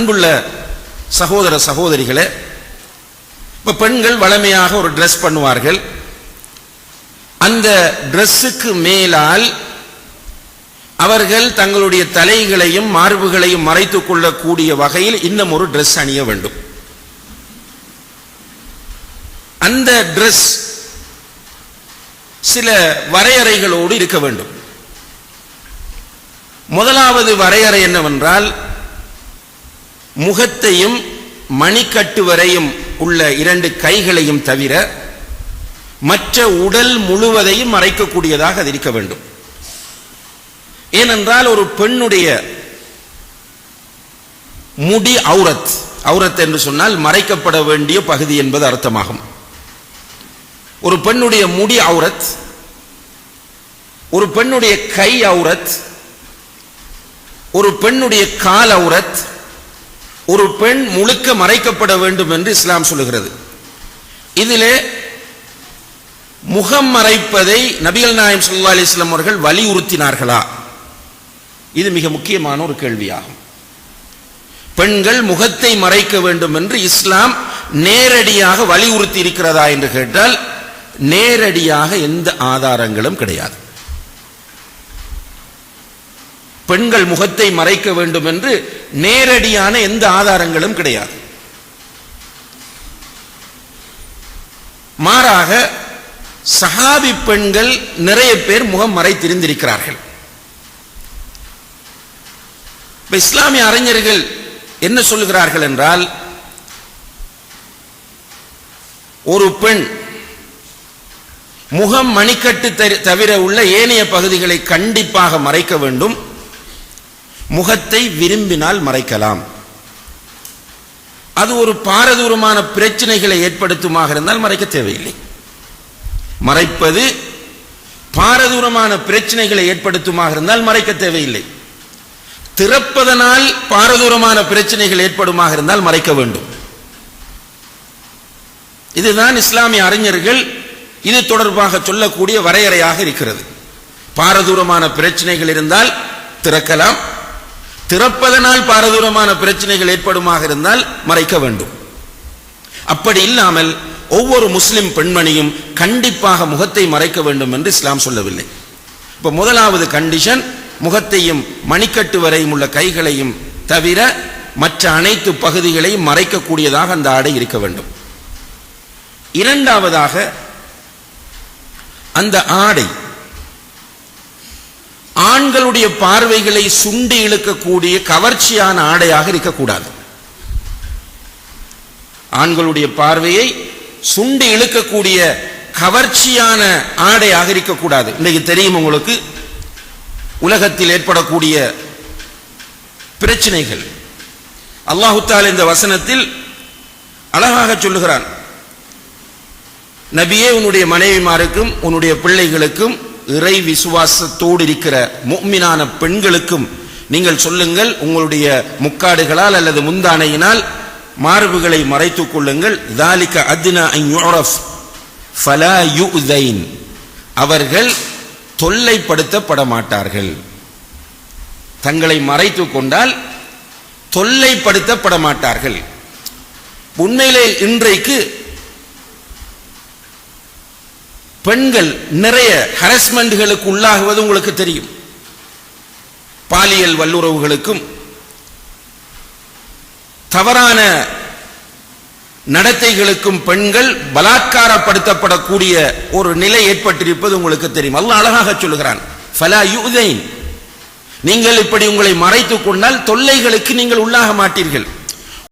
அன்புள்ள சகோதர சகோதரிகளே, இப்ப பெண்கள் வளமையாக ஒரு ட்ரெஸ் பண்ணுவார்கள். அந்த ட்ரெஸ்ஸுக்கு மேலால் அவர்கள் தங்களுடைய தலைகளையும் மார்புகளையும் மறைத்துக் கொள்ளக்கூடிய வகையில் இன்னும் ஒரு ட்ரெஸ் அணிய வேண்டும். அந்த ட்ரெஸ் சில வரையறைகளோடு இருக்க வேண்டும். முதலாவது வரையறை என்னவென்றால், முகத்தையும் மணிக்கட்டு வரையும் உள்ள 2 கைகளையும் தவிர மற்ற உடல் முழுவதையும் மறைக்கக்கூடியதாக அது இருக்க வேண்டும். ஏனென்றால் ஒரு பெண்ணுடைய முடி அவுரத், அவுரத் என்று சொன்னால் மறைக்கப்பட வேண்டிய பகுதி என்பது அர்த்தமாகும். ஒரு பெண்ணுடைய முடி அவுரத், ஒரு பெண்ணுடைய கை அவுரத், ஒரு பெண்ணுடைய கால் அவுரத், ஒரு பெண் முழுக்க மறைக்கப்பட வேண்டும் என்று இஸ்லாம் சொல்லுகிறது. இதிலே முகம் மறைப்பதை நபிகள் நாயகம் ஸல்லல்லாஹு அலைஹி வஸல்லம் அவர்கள் வலியுறுத்தினார்களா? இது மிக முக்கியமான ஒரு கேள்வியாகும். பெண்கள் முகத்தை மறைக்க வேண்டும் என்று இஸ்லாம் நேரடியாக வலியுறுத்தி இருக்கிறதா என்று கேட்டால் நேரடியாக எந்த ஆதாரங்களும் கிடையாது. பெண்கள் முகத்தை மறைக்க வேண்டும் என்று நேரடியான எந்த ஆதாரங்களும் கிடையாது. மாறாக சஹாபி பெண்கள் நிறைய பேர் முகம் மறைத்திருந்திருக்கிறார்கள். இஸ்லாமிய அறிஞர்கள் என்ன சொல்லுகிறார்கள் என்றால், ஒரு பெண் முகம் மணிக்கட்டு தவிர உள்ள ஏனைய பகுதிகளை கண்டிப்பாக மறைக்க வேண்டும். முகத்தை விரும்பினால் மறைக்கலாம். அது ஒரு பாரதூரமான பிரச்சனைகளை ஏற்படுத்துமாக இருந்தால் மறைக்க தேவையில்லை. மறைப்பது பாரதூரமான பிரச்சனைகளை ஏற்படுத்துமாக இருந்தால் மறைக்க தேவையில்லை. திறப்பதனால் பாரதூரமான பிரச்சனைகள் ஏற்படுமாக இருந்தால் மறைக்க வேண்டும். இதுதான் இஸ்லாமிய அறிஞர்கள் இது தொடர்பாக சொல்லக்கூடிய வரையறையாக இருக்கிறது. பாரதூரமான பிரச்சனைகள் இருந்தால் திறக்கலாம், திறப்பதனால் பாரதூரமான பிரச்சனைகள் ஏற்படுமாக இருந்தால் மறைக்க வேண்டும். அப்படி இல்லாமல் ஒவ்வொரு முஸ்லிம் பெண்மணியும் கண்டிப்பாக முகத்தை மறைக்க வேண்டும் என்று இஸ்லாம் சொல்லவில்லை. இப்ப முதலாவது கண்டிஷன், முகத்தையும் மணிக்கட்டு வரையும் உள்ள கைகளையும் தவிர மற்ற அனைத்து பகுதிகளையும் மறைக்கக்கூடியதாக அந்த ஆடை இருக்க வேண்டும். இரண்டாவதாக, அந்த ஆடை ஆண்களுடைய பார்வைகளை சுண்டி இழுக்கக்கூடிய கவர்ச்சியான ஆடையாக இருக்கக்கூடாது. ஆண்களுடைய பார்வையை சுண்டி இழுக்கக்கூடிய கவர்ச்சியான ஆடையாக இருக்கக்கூடாது. இன்றைக்கு தெரியும் உங்களுக்கு உலகத்தில் ஏற்படக்கூடிய பிரச்சனைகள். அல்லாஹ் தஆலா இந்த வசனத்தில் அழகாக சொல்லுகிறான், நபியே, உன்னுடைய மனைவிமாருக்கும் உன்னுடைய பிள்ளைகளுக்கும் இறை விசுவாசத்தோடு இருக்கிற முஃமினான பெண்களுக்கும் நீங்கள் சொல்லுங்கள், உங்களுடைய முக்காடுகளால் அல்லது முந்தானையினால் மார்புகளை மறைத்துக் கொள்ளுங்கள். ذَلِكَ أَدْنَى أَنْ يُعْرَفْ فَلَا يُؤْذَيْنَ அவர்கள் தொல்லைப்படுத்தப்பட மாட்டார்கள். தங்களை மறைத்துக் கொண்டால் தொல்லைப்படுத்தப்பட மாட்டார்கள். உண்மையிலே இன்றைக்கு பெண்கள் நிறைய ஹராஸ்மெண்ட்களுக்கு உள்ளாகுவது உங்களுக்கு தெரியும். பாலியல் வல்லுறவுகளுக்கும் தவறான நடத்தைகளுக்கும் பெண்கள் பலாத்காரப்படுத்தப்படக்கூடிய ஒரு நிலை ஏற்பட்டிருப்பது உங்களுக்கு தெரியும். அல்லாஹ் அழகாக சொல்லுகிறான், ஃபலா யுதைன், நீங்கள் இப்படி உங்களை மறைத்துக் கொண்டால் தொல்லைகளுக்கு நீங்கள் உள்ளாக மாட்டீர்கள்.